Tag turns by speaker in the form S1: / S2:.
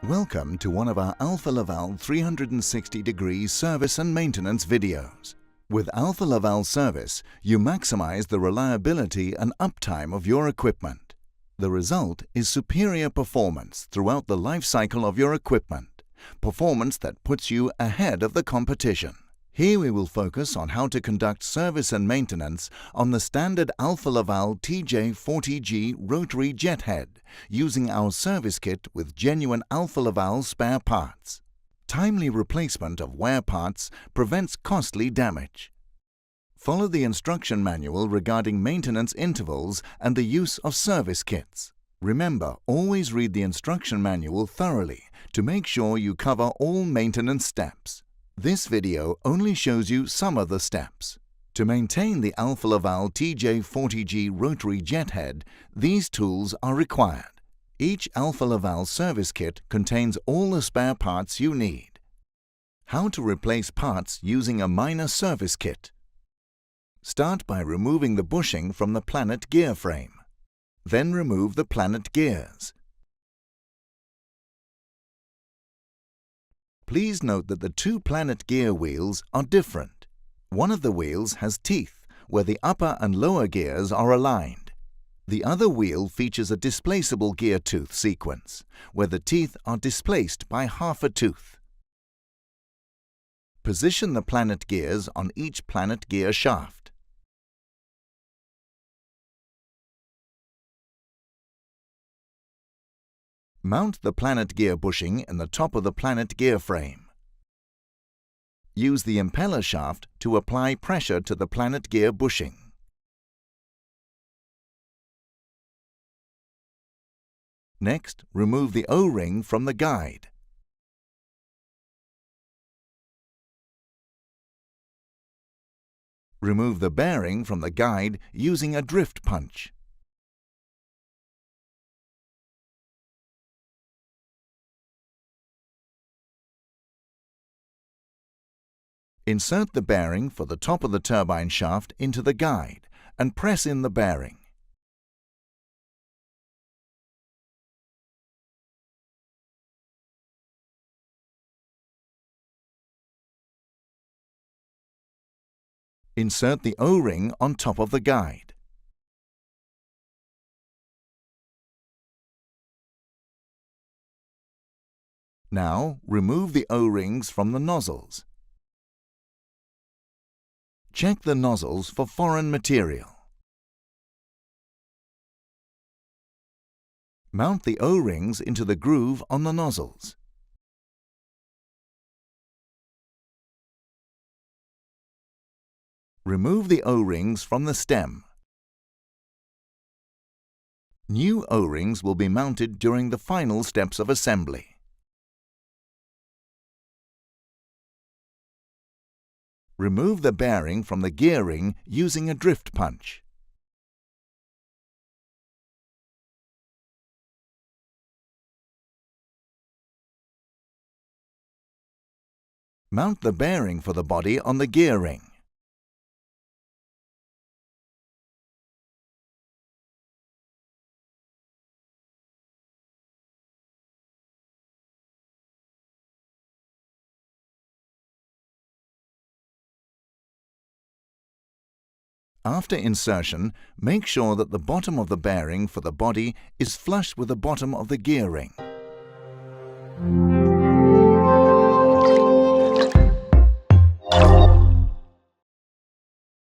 S1: Welcome to one of our Alfa Laval 360-degree service and maintenance videos. With Alfa Laval Service, you maximize the reliability and uptime of your equipment. The result is superior performance throughout the life cycle of your equipment, performance that puts you ahead of the competition. Here we will focus on how to conduct service and maintenance on the standard Alfa Laval TJ40G rotary jet head using our service kit with genuine Alfa Laval spare parts. Timely replacement of wear parts prevents costly damage. Follow the instruction manual regarding maintenance intervals and the use of service kits. Remember, always read the instruction manual thoroughly to make sure you cover all maintenance steps. This video only shows you some of the steps. To maintain the Alfa Laval TJ40G rotary jet head, these tools are required. Each Alfa Laval service kit contains all the spare parts you need. How to replace parts using a minor service kit. Start by removing the bushing from the planet gear frame. Then remove the planet gears. Please note that the two planet gear wheels are different. One of the wheels has teeth, where the upper and lower gears are aligned. The other wheel features a displaceable gear tooth sequence, where the teeth are displaced by half a tooth. Position the planet gears on each planet gear shaft. Mount the planet gear bushing in the top of the planet gear frame. Use the impeller shaft to apply pressure to the planet gear bushing. Next, remove the O-ring from the guide. Remove the bearing from the guide using a drift punch. Insert the bearing for the top of the turbine shaft into the guide and press in the bearing. Insert the O-ring on top of the guide. Now, remove the O-rings from the nozzles. Check the nozzles for foreign material. Mount the O-rings into the groove on the nozzles. Remove the O-rings from the stem. New O-rings will be mounted during the final steps of assembly. Remove the bearing from the gear ring using a drift punch. Mount the bearing for the body on the gear ring. After insertion, make sure that the bottom of the bearing for the body is flush with the bottom of the gear ring.